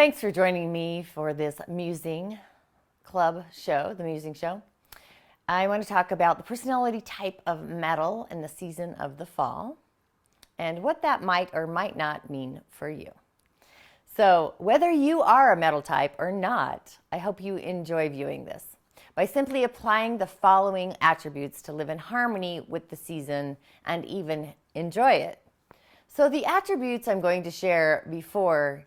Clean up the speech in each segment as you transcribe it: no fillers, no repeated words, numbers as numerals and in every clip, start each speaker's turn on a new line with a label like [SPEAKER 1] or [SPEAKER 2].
[SPEAKER 1] Thanks for joining me for this Musing Club show, the Musing Show. I want to talk about the personality type of metal in the season of the fall and what that might or might not mean for you. So, whether you are a metal type or not, I hope you enjoy viewing this by simply applying the following attributes to live in harmony with the season and even enjoy it. So, the attributes I'm going to share before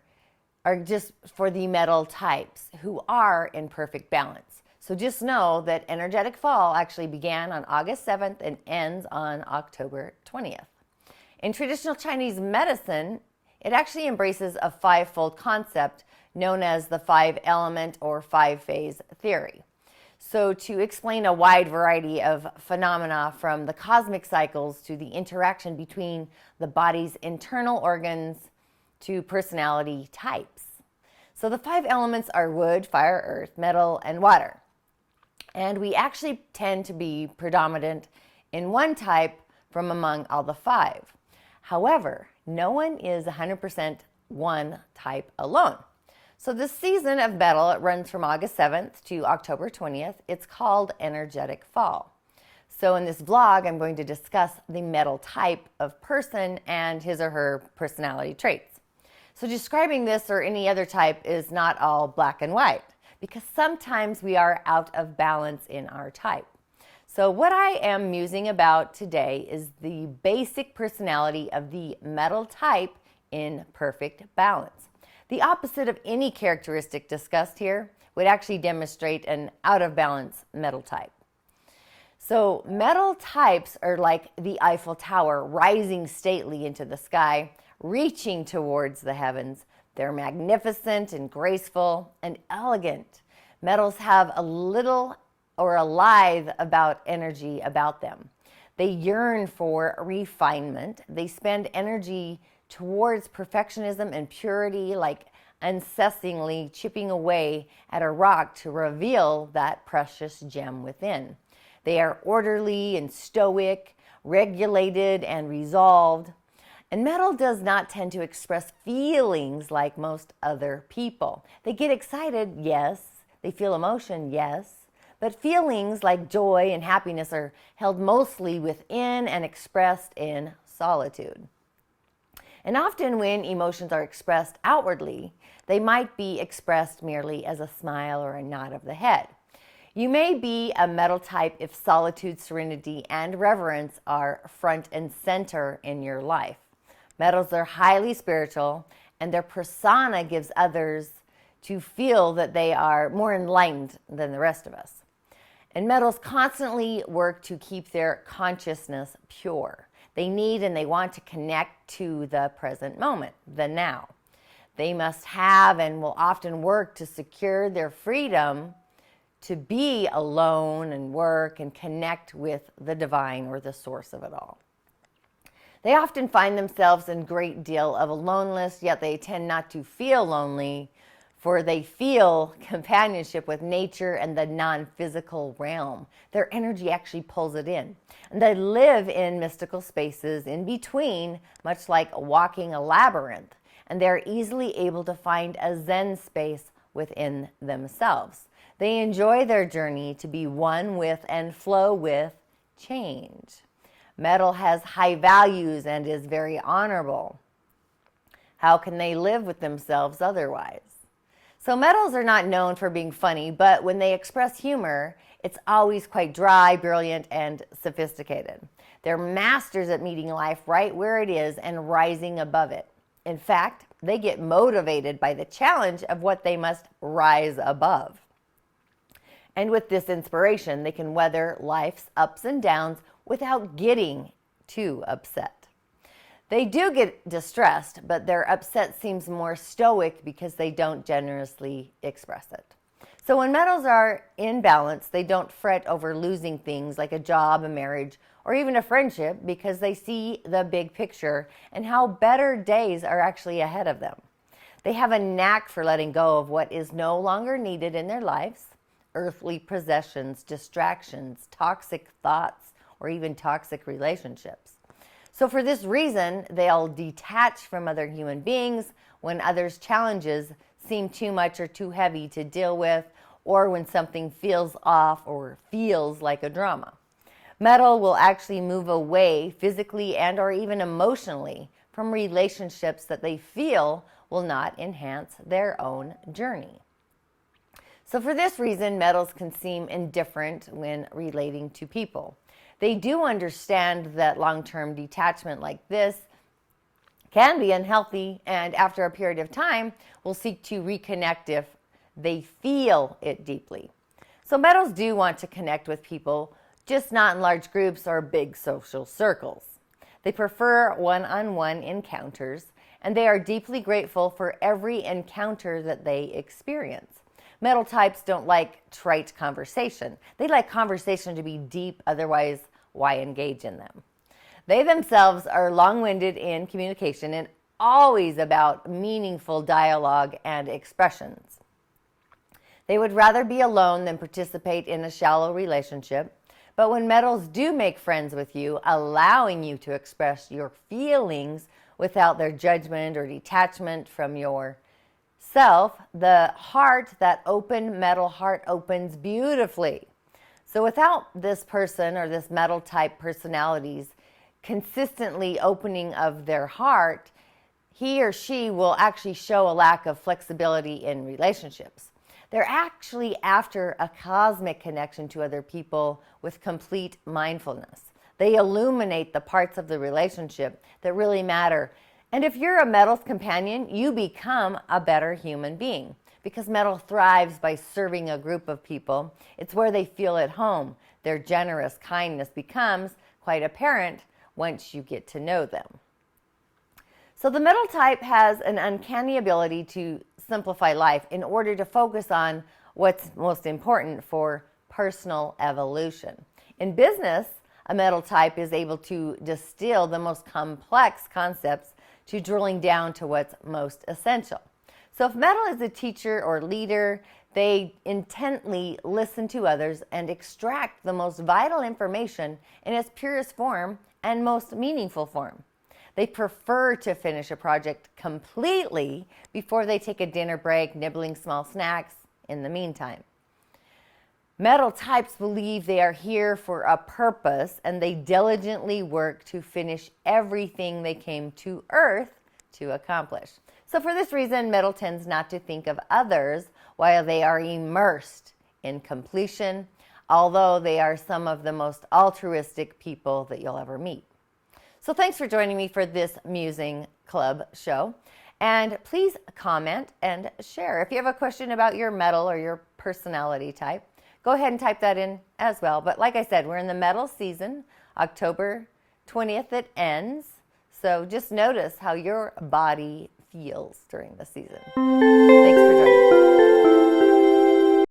[SPEAKER 1] are just for the metal types who are in perfect balance. So just know that energetic fall actually began on August 7th and ends on October 20th. In traditional Chinese medicine, it actually embraces a five-fold concept known as the five-element or five-phase theory. So to explain a wide variety of phenomena from the cosmic cycles to the interaction between the body's internal organs to personality types. So the five elements are wood, fire, earth, metal, and water. And we actually tend to be predominant in one type from among all the five. However, no one is 100% one type alone. So this season of metal, it runs from August 7th to October 20th. It's called energetic fall. So in this vlog, I'm going to discuss the metal type of person and his or her personality traits. So describing this or any other type is not all black and white because sometimes we are out of balance in our type. So what I am musing about today is the basic personality of the metal type in perfect balance. The opposite of any characteristic discussed here would actually demonstrate an out of balance metal type. So metal types are like the Eiffel Tower, rising stately into the sky, reaching towards the heavens. They're magnificent and graceful and elegant. Metals have a little or a lithe about energy about them. They yearn for refinement. They spend energy towards perfectionism and purity, like unceasingly chipping away at a rock to reveal that precious gem within. They are orderly and stoic, regulated and resolved. And metal does not tend to express feelings like most other people. They get excited, yes. They feel emotion, yes. But feelings like joy and happiness are held mostly within and expressed in solitude. And often when emotions are expressed outwardly, they might be expressed merely as a smile or a nod of the head. You may be a metal type if solitude, serenity, and reverence are front and center in your life. Metals are highly spiritual, and their persona gives others to feel that they are more enlightened than the rest of us. And metals constantly work to keep their consciousness pure. They need and they want to connect to the present moment, the now. They must have and will often work to secure their freedom to be alone and work and connect with the divine or the source of it all. They often find themselves in a great deal of aloneness, yet they tend not to feel lonely, for they feel companionship with nature and the non-physical realm. Their energy actually pulls it in. And they live in mystical spaces in between, much like walking a labyrinth. And they're easily able to find a Zen space within themselves. They enjoy their journey to be one with and flow with change. Metal has high values and is very honorable. How can they live with themselves otherwise? So metals are not known for being funny, but when they express humor, it's always quite dry, brilliant, and sophisticated. They're masters at meeting life right where it is and rising above it. In fact, they get motivated by the challenge of what they must rise above. And with this inspiration, they can weather life's ups and downs without getting too upset. They do get distressed, but their upset seems more stoic because they don't generously express it. So when metals are in balance, they don't fret over losing things like a job, a marriage, or even a friendship because they see the big picture and how better days are actually ahead of them. They have a knack for letting go of what is no longer needed in their lives, earthly possessions, distractions, toxic thoughts, or even toxic relationships. So for this reason, they'll detach from other human beings when others' challenges seem too much or too heavy to deal with, or when something feels off or feels like a drama. Metal will actually move away physically and or even emotionally from relationships that they feel will not enhance their own journey. So for this reason, metals can seem indifferent when relating to people. They do understand that long-term detachment like this can be unhealthy, and after a period of time, will seek to reconnect if they feel it deeply. So metals do want to connect with people, just not in large groups or big social circles. They prefer one-on-one encounters, and they are deeply grateful for every encounter that they experience. Metal types don't like trite conversation. They like conversation to be deep, otherwise, why engage in them? They themselves are long-winded in communication and always about meaningful dialogue and expressions. They would rather be alone than participate in a shallow relationship. But when metals do make friends with you, allowing you to express your feelings without their judgment or detachment from yourself, the heart, that open metal heart, opens beautifully. So without this person or this metal type personalities consistently opening of their heart, he or she will actually show a lack of flexibility in relationships. They're actually after a cosmic connection to other people with complete mindfulness. They illuminate the parts of the relationship that really matter. And if you're a metal's companion, you become a better human being, because metal thrives by serving a group of people. It's where they feel at home. Their generous kindness becomes quite apparent once you get to know them. So the metal type has an uncanny ability to simplify life in order to focus on what's most important for personal evolution. In business, a metal type is able to distill the most complex concepts to drilling down to what's most essential. So if metal is a teacher or leader, they intently listen to others and extract the most vital information in its purest form and most meaningful form. They prefer to finish a project completely before they take a dinner break, nibbling small snacks in the meantime. Metal types believe they are here for a purpose, and they diligently work to finish everything they came to Earth to accomplish. So for this reason, metal tends not to think of others while they are immersed in completion, although they are some of the most altruistic people that you'll ever meet. So thanks for joining me for this Musing Club show. And please comment and share. If you have a question about your metal or your personality type, go ahead and type that in as well. But like I said, we're in the metal season. October 20th it ends. So just notice how your body feels during the season. Thanks for joining me.